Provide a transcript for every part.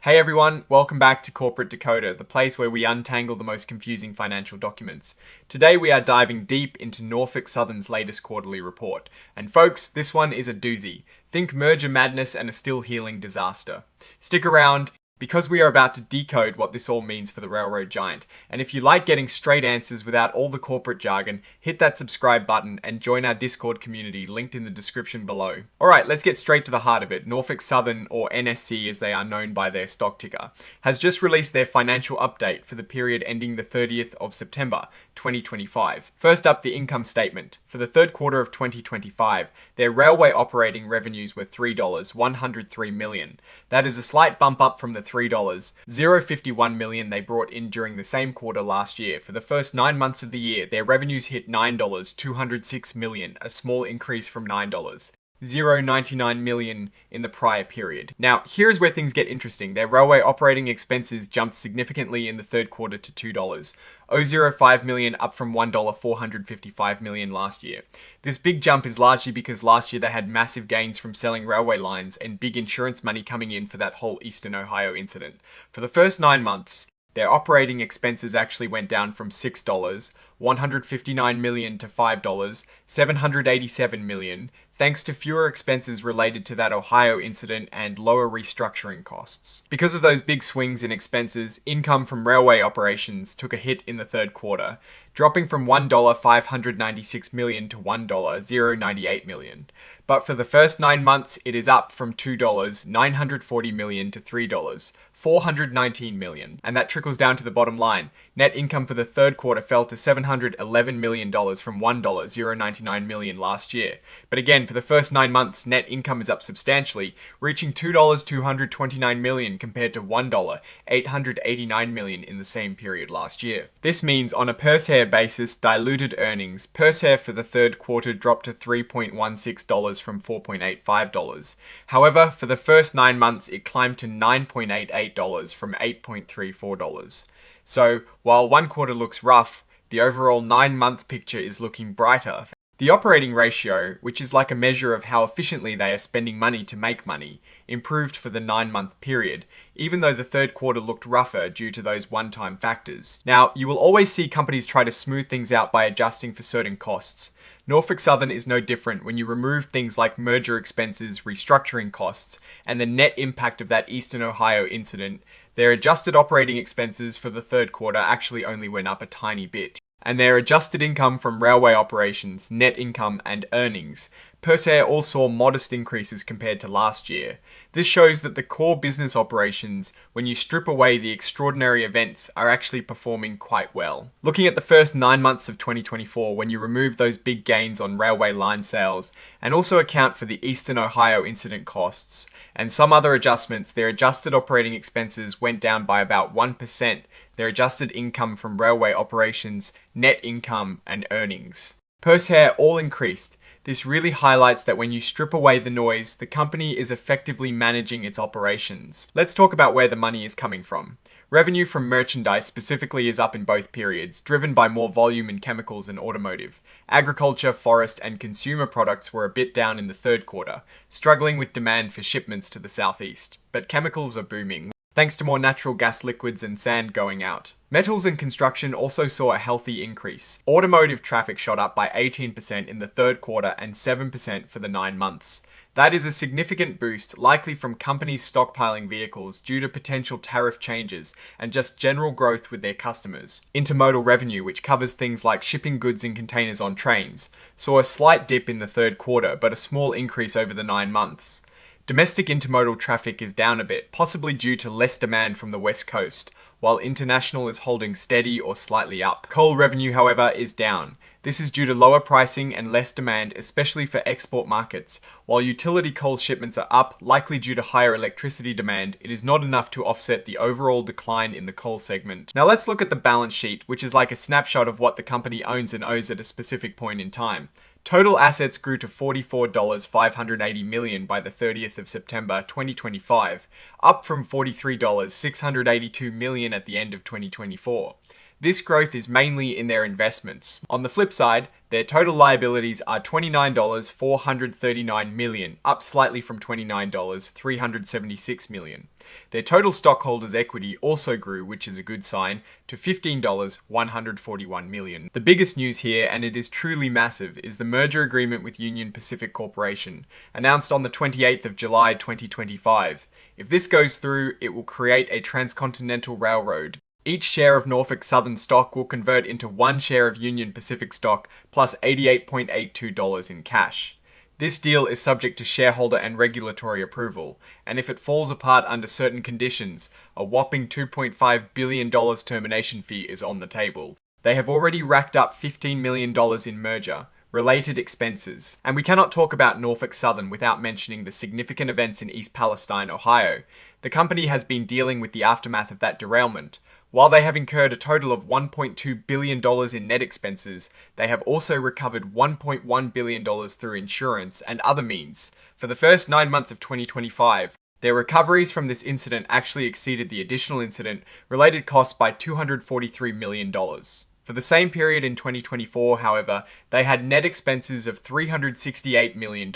Hey everyone, welcome back to Corporate Decoder, the place where we untangle the most confusing financial documents. Today we are diving deep into Norfolk Southern's latest quarterly report. And folks, this one is a doozy. Think merger madness and a still healing disaster. Stick around, because we are about to decode what this all means for the railroad giant. And if you like getting straight answers without all the corporate jargon, hit that subscribe button and join our Discord community linked in the description below. Alright, let's get straight to the heart of it. Norfolk Southern, or NSC as they are known by their stock ticker, has just released their financial update for the period ending the 30th of September 2025. First up, the income statement. For the third quarter of 2025, their railway operating revenues were $103 million. That is a slight bump up from the $0.51 million they brought in during the same quarter last year. For the first 9 months of the year, their revenues hit $206 million, a small increase from $0.99 million in the prior period. Now, here's where things get interesting. Their railway operating expenses jumped significantly in the third quarter to $2.005 million, up from $1.455 million last year. This big jump is largely because last year they had massive gains from selling railway lines and big insurance money coming in for that whole Eastern Ohio incident. For the first 9 months, their operating expenses actually went down from $159 million to $787 million, thanks to fewer expenses related to that Ohio incident and lower restructuring costs. Because of those big swings in expenses, income from railway operations took a hit in the third quarter, dropping from $1.596 million to $1.098 million. But for the first 9 months, it is up from $2.940 million to $3.419 million. And that trickles down to the bottom line. Net income for the third quarter fell to $711 million from $1.099 million last year. But again, for the first 9 months, net income is up substantially, reaching $2.229 million compared to $1.889 million in the same period last year. This means on a per share basis, diluted earnings per share for the third quarter dropped to $3.16 from $4.85. However, for the first 9 months, it climbed to $9.88 from $8.34. So, while one quarter looks rough, the overall 9-month picture is looking brighter. The operating ratio, which is like a measure of how efficiently they are spending money to make money, improved for the 9-month period, even though the third quarter looked rougher due to those one-time factors. Now, you will always see companies try to smooth things out by adjusting for certain costs. Norfolk Southern is no different when you remove things like merger expenses, restructuring costs, and the net impact of that Eastern Ohio incident. Their adjusted operating expenses for the third quarter actually only went up a tiny bit. And their adjusted income from railway operations, net income, and earnings per share all saw modest increases compared to last year. This shows that the core business operations, when you strip away the extraordinary events, are actually performing quite well. Looking at the first 9 months of 2024, when you remove those big gains on railway line sales, and also account for the Eastern Ohio incident costs, and some other adjustments, their adjusted operating expenses went down by about 1%. Their adjusted income from railway operations, net income, and earnings per share all increased. This really highlights that when you strip away the noise, the company is effectively managing its operations. Let's talk about where the money is coming from. Revenue from merchandise specifically is up in both periods, driven by more volume in chemicals and automotive. Agriculture, forest, and consumer products were a bit down in the third quarter, struggling with demand for shipments to the southeast. But chemicals are booming, thanks to more natural gas liquids and sand going out. Metals and construction also saw a healthy increase. Automotive traffic shot up by 18% in the third quarter and 7% for the 9 months. That is a significant boost, likely from companies stockpiling vehicles due to potential tariff changes and just general growth with their customers. Intermodal revenue, which covers things like shipping goods in containers on trains, saw a slight dip in the third quarter, but a small increase over the 9 months. Domestic intermodal traffic is down a bit, possibly due to less demand from the West Coast, while international is holding steady or slightly up. Coal revenue, however, is down. This is due to lower pricing and less demand, especially for export markets. While utility coal shipments are up, likely due to higher electricity demand, it is not enough to offset the overall decline in the coal segment. Now let's look at the balance sheet, which is like a snapshot of what the company owns and owes at a specific point in time. Total assets grew to $44.580 million by the 30th of September 2025, up from $43.682 million at the end of 2024. This growth is mainly in their investments. On the flip side, their total liabilities are $29.439 million, up slightly from $29.376 million. Their total stockholders' equity also grew, which is a good sign, to $15.141 million. The biggest news here, and it is truly massive, is the merger agreement with Union Pacific Corporation, announced on the 28th of July 2025. If this goes through, it will create a transcontinental railroad. Each share of Norfolk Southern stock will convert into one share of Union Pacific stock plus $88.82 in cash. This deal is subject to shareholder and regulatory approval, and if it falls apart under certain conditions, a whopping $2.5 billion termination fee is on the table. They have already racked up $15 million in merger, related expenses, and we cannot talk about Norfolk Southern without mentioning the significant events in East Palestine, Ohio. The company has been dealing with the aftermath of that derailment. While they have incurred a total of $1.2 billion in net expenses, they have also recovered $1.1 billion through insurance and other means. For the first 9 months of 2025, their recoveries from this incident actually exceeded the additional incident-related costs by $243 million. For the same period in 2024, however, they had net expenses of $368 million.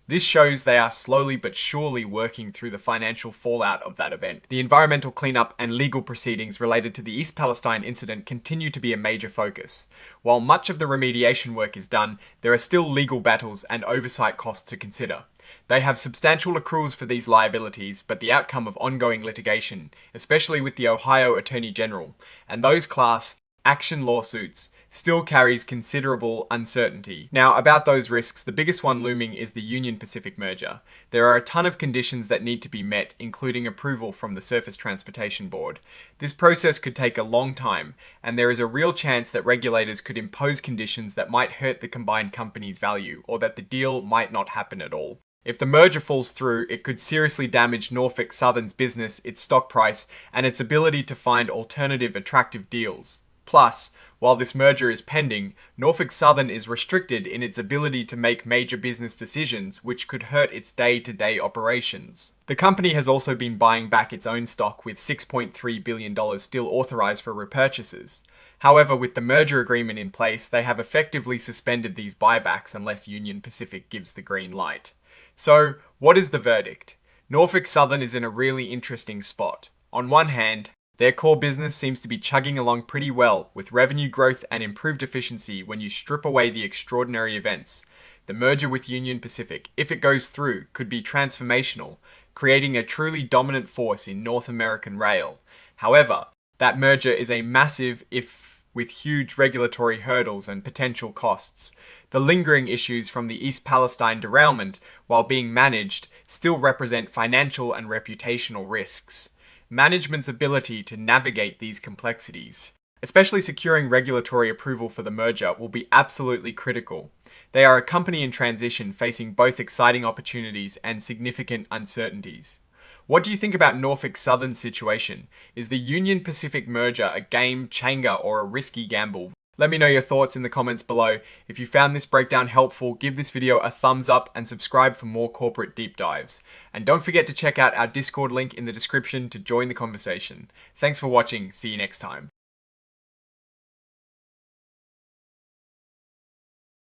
This shows they are slowly but surely working through the financial fallout of that event. The environmental cleanup and legal proceedings related to the East Palestine incident continue to be a major focus. While much of the remediation work is done, there are still legal battles and oversight costs to consider. They have substantial accruals for these liabilities, but the outcome of ongoing litigation, especially with the Ohio Attorney General, and those class action lawsuits, still carries considerable uncertainty. Now, about those risks, the biggest one looming is the Union Pacific merger. There are a ton of conditions that need to be met, including approval from the Surface Transportation Board. This process could take a long time, and there is a real chance that regulators could impose conditions that might hurt the combined company's value, or that the deal might not happen at all. If the merger falls through, it could seriously damage Norfolk Southern's business, its stock price, and its ability to find alternative attractive deals. Plus, while this merger is pending, Norfolk Southern is restricted in its ability to make major business decisions, which could hurt its day-to-day operations. The company has also been buying back its own stock with $6.3 billion still authorized for repurchases. However, with the merger agreement in place, they have effectively suspended these buybacks unless Union Pacific gives the green light. So, what is the verdict? Norfolk Southern is in a really interesting spot. On one hand, their core business seems to be chugging along pretty well, with revenue growth and improved efficiency when you strip away the extraordinary events. The merger with Union Pacific, if it goes through, could be transformational, creating a truly dominant force in North American rail. However, that merger is a massive if with huge regulatory hurdles and potential costs. The lingering issues from the East Palestine derailment, while being managed, still represent financial and reputational risks. Management's ability to navigate these complexities, especially securing regulatory approval for the merger, will be absolutely critical. They are a company in transition facing both exciting opportunities and significant uncertainties. What do you think about Norfolk Southern's situation? Is the Union Pacific merger a game changer or a risky gamble? Let me know your thoughts in the comments below. If you found this breakdown helpful, give this video a thumbs up and subscribe for more corporate deep dives. And don't forget to check out our Discord link in the description to join the conversation. Thanks for watching. See you next time.